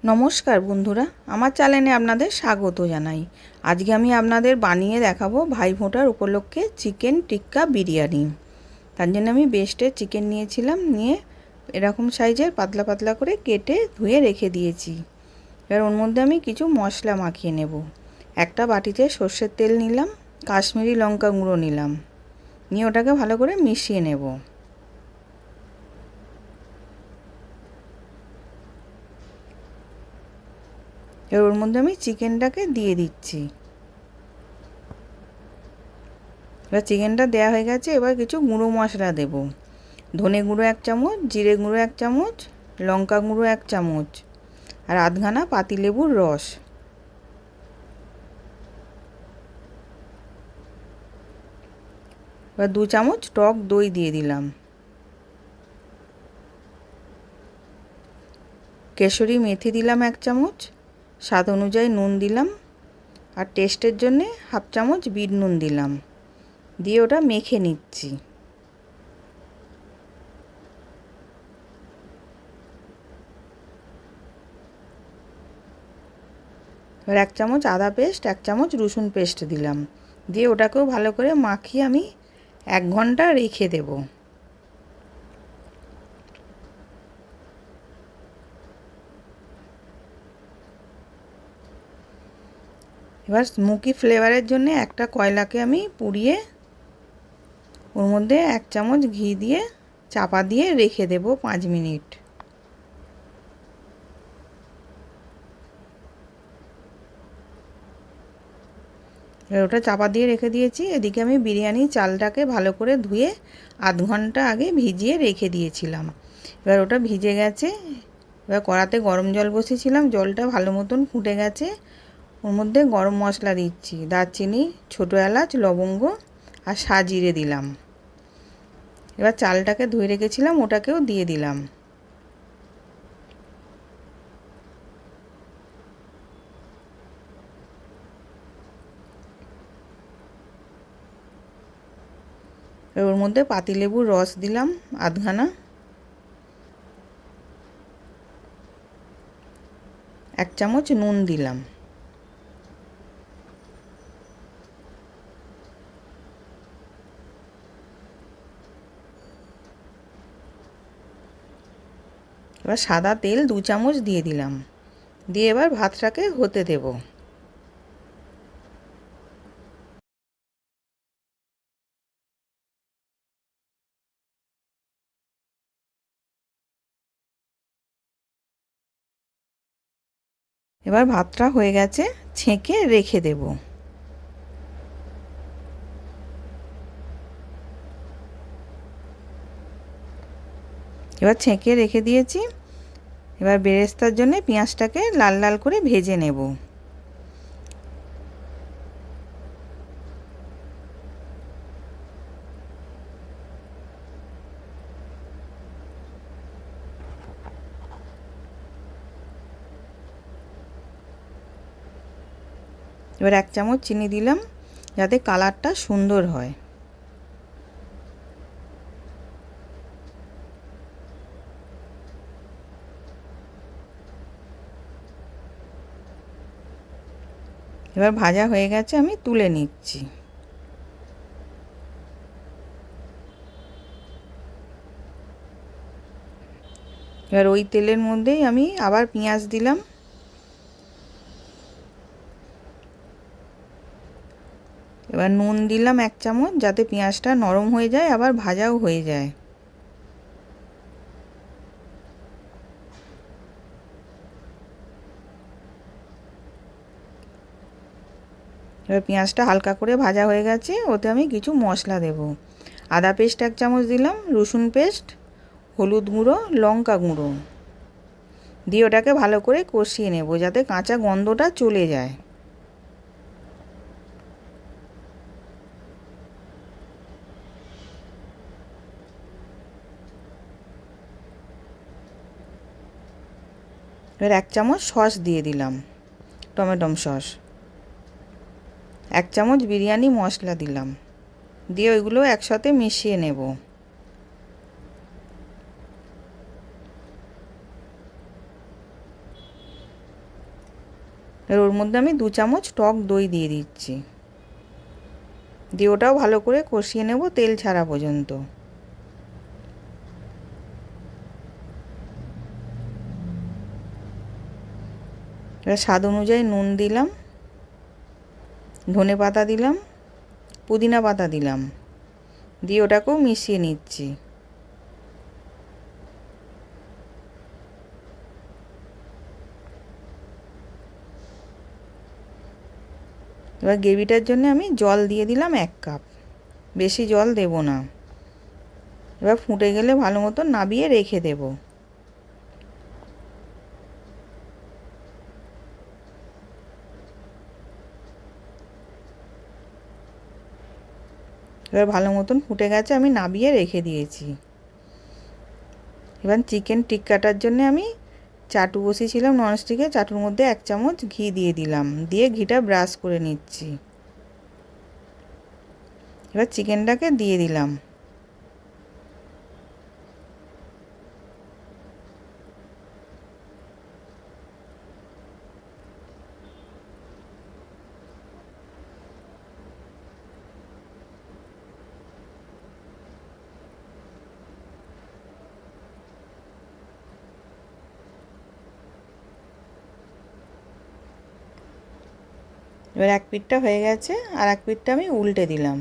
নমস্কার বন্ধুরা, আমার চ্যানেলে আপনাদের স্বাগত জানাই। আজকে আমি আপনাদের বানিয়ে দেখাবো ভাইফোঁটার উপলক্ষে চিকেন টিক্কা বিরিয়ানি। তার জন্য আমি বেস্টের চিকেন নিয়েছিলাম, নিয়ে এরকম সাইজের পাতলা পাতলা করে কেটে ধুয়ে রেখে দিয়েছি। এবার ওর মধ্যে আমি কিছু মশলা মাখিয়ে নেব। একটা বাটিতে সর্ষের তেল নিলাম, কাশ্মীরি লঙ্কা গুঁড়ো নিলাম, নিয়ে ওটাকে ভালো করে মিশিয়ে নেব। এবার ওর মধ্যে আমি চিকেনটাকে দিয়ে দিচ্ছি। এবার চিকেনটা দেওয়া হয়ে গেছে। এবার কিছু গুঁড়ো মশলা দেব। ধনে গুঁড়ো 1 চামচ, জিরে গুঁড়ো 1 চামচ, লঙ্কা গুঁড়ো 1 চামচ আর আধখানা পাতিলেবুর রস। এবার 2 চামচ টক দই দিয়ে দিলাম। কেশরি মেথি দিলাম 1 চামচ, স্বাদ অনুযায়ী নুন দিলাম আর টেস্টের জন্যে 1/2 চামচ বিট নুন দিলাম। দিয়ে ওটা মেখে নিচ্ছি। এবার 1 চামচ আদা পেস্ট, 1 চামচ রসুন পেস্ট দিলাম। দিয়ে ওটাকেও ভালো করে মাখিয়ে আমি 1 ঘন্টা রেখে দেব। এবার স্মোকি ফ্লেভারের জন্য একটা কয়লাকে আমি পুড়িয়ে ওর মধ্যে 1 চামচ ঘি দিয়ে চাপা দিয়ে রেখে দেব 5 মিনিট। এবার ওটা চাপা দিয়ে রেখে দিয়েছি। এদিকে আমি বিরিয়ানি চালটাকে ভালো করে ধুয়ে আধ ঘন্টা আগে ভিজিয়ে রেখে দিয়েছিলাম। এবার ওটা ভিজে গেছে। এবার কড়াতে গরম জল বসিয়েছিলাম, জলটা ভালো মতন ফুটে গেছে। ওর মধ্যে গরম মশলা দিচ্ছি, দারচিনি, ছোটো এলাচ, লবঙ্গ আর সাজিরে দিলাম। এবার চালটাকে ধুয়ে রেখেছিলাম ওটাকেও দিয়ে দিলাম। ওর মধ্যে পাতিলেবুর রস দিলাম আধখানা, 1 চামচ নুন দিলাম। এবার সাদা তেল 2 চামচ দিয়ে দিলাম। দিয়ে এবার ভাতটাকে হতে দেব। এবার ভাতটা হয়ে গেছে, ছেঁকে রেখে দেব। এবার ছেঁকে রেখে দিয়েছি। এবার বেরেস্তার জন্য পেঁয়াজটাকে লাল লাল করে ভেজে নেব। এবার 1 চামচ চিনি দিলাম যাতে কালারটা সুন্দর হয়। এবার ভাজা হয়ে গেছে, আমি তুলে নিচ্ছি। এবার ওই তেলের মধ্যেই আমি আবার পেঁয়াজ দিলাম। এবার নুন দিলাম 1 চামচ যাতে পেঁয়াজটা নরম হয়ে যায় আবার ভাজাও হয়ে যায়। এবার পেঁয়াজটা হালকা করে ভাজা হয়ে গেছে, ওতে আমি কিছু মশলা দেব। আদা পেস্ট 1 চামচ দিলাম, রসুন পেস্ট, হলুদ গুঁড়ো, লঙ্কা গুঁড়ো দিয়ে ওটাকে ভালো করে কষিয়ে নেব যাতে কাঁচা গন্ধটা চলে যায়। এবার 1 চামচ সস দিয়ে দিলাম, টমেটো সস। 1 চামচ বিরিয়ানি মশলা দিলাম। দিয়ে ওইগুলো একসাথে মিশিয়ে নেব। এর ওর মধ্যে আমি 2 চামচ টক দই দিয়ে দিচ্ছি, দিয়ে ওটাও ভালো করে কষিয়ে নেব তেল ছাড়া পর্যন্ত। এবার স্বাদ অনুযায়ী নুন দিলাম, ধনে পাতা দিলাম, পুদিনা পাতা দিলাম, দিয়ে ওটাকেও মিশিয়ে নিচ্ছি। এবার গ্রেভিটার জন্য আমি জল দিয়ে দিলাম 1 কাপ, বেশি জল দেব না। এবার ফুটে গেলে ভালো মতো নাবিয়ে রেখে দেব। এবার ভালো মতন ফুটে গেছে, আমি নাবিয়ে রেখে দিয়েছি। এবার চিকেন টিক্কাটার জন্য আমি চাটু বসিয়েছিলাম ননস্টিকে, চাটুর মধ্যে 1 চামচ ঘি দিয়ে দিলাম, দিয়ে ঘিটা ব্রাশ করে নিচ্ছি। এবার চিকেনটাকে দিয়ে দিলাম। এবার 1 পিঠটা হয়ে গেছে, আর 1 পিঠটা আমি উল্টে দিলাম।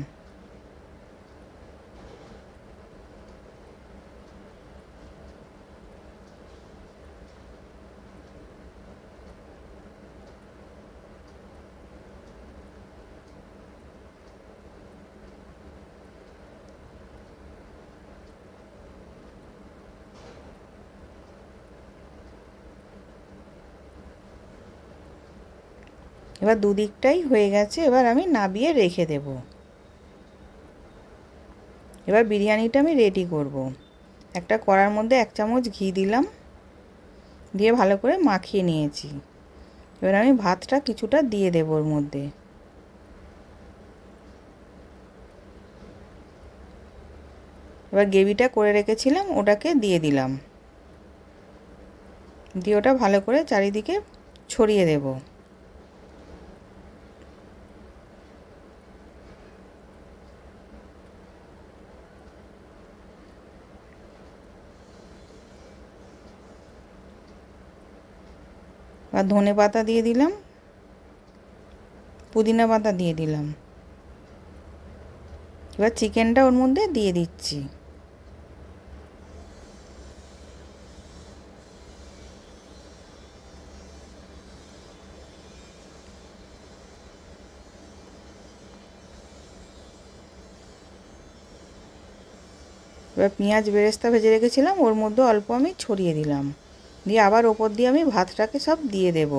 এবার দুদিকটাই হয়ে গেছে, এবার আমি নাবিয়ে রেখে দেব। এবার বিরিয়ানিটা আমি রেডি করব। একটা কড়ার মধ্যে 1 চামচ ঘি দিলাম, দিয়ে ভালো করে মাখিয়ে নিয়েছি। এবার আমি ভাতটা কিছুটা দিয়ে দেব ওর মধ্যে। এবার গ্রেভিটা করে রেখেছিলাম ওটাকে দিয়ে দিলাম, দিয়ে ওটা ভালো করে চারিদিকে ছড়িয়ে দেব। আর ধনে পাতা দিয়ে দিলাম, পুদিনা পাতা দিয়ে দিলাম। এবার চিকেনটা ওর মধ্যে দিয়ে দিচ্ছি। এবার পেঁয়াজ বেরেস্তা ভেজে রেখেছিলাম ওর মধ্যে অল্প আমি ছড়িয়ে দিলাম, দিয়ে আবার ওপর দিয়ে আমি ভাতটাকে সব দিয়ে দেব।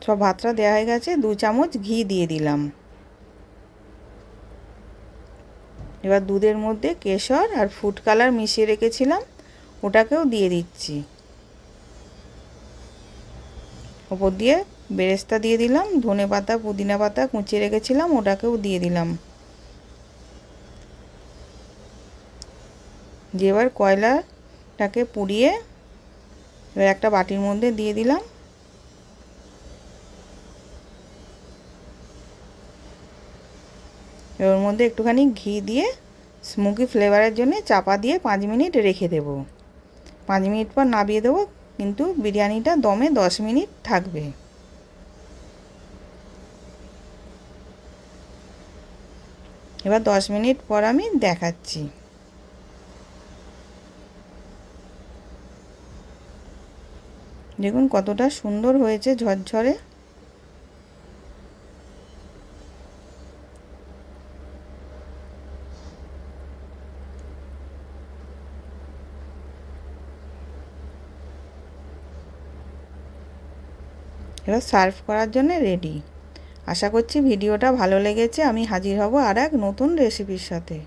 সব ভাতটা দেওয়া হয়ে গেছে, 2 চামচ ঘি দিয়ে দিলাম। এবার দুধের মধ্যে কেশর আর ফুড কালার মিশিয়ে রেখেছিলাম ওটাকেও দিয়ে দিচ্ছি। ওপর দিয়ে বেরেস্তা দিয়ে দিলাম, ধনে পাতা পুদিনা পাতা কুচিয়ে রেখেছিলাম ওটাকেও দিয়ে দিলাম। দিয়ে এবার কয়লাটাকে পুড়িয়ে এবার একটা বাটির মধ্যে দিয়ে দিলাম। এর মধ্যে একটুখানি ঘি দিয়ে স্মোকি ফ্লেভারের জন্য চাপা দিয়ে 5 মিনিট রেখে দেব। 5 মিনিট পর নামিয়ে দেবো, কিন্তু বিরিয়ানিটা দমে 10 মিনিট থাকবে। এবার 10 মিনিট পর আমি দেখাচ্ছি। দেখুন কতটা সুন্দর হয়েছে ঝরঝরে। এবার সার্ভ করার জন্য রেডি। আশা করছি ভিডিওটা ভালো লেগেছে। আমি হাজির হব আর এক নতুন রেসিপির সাথে।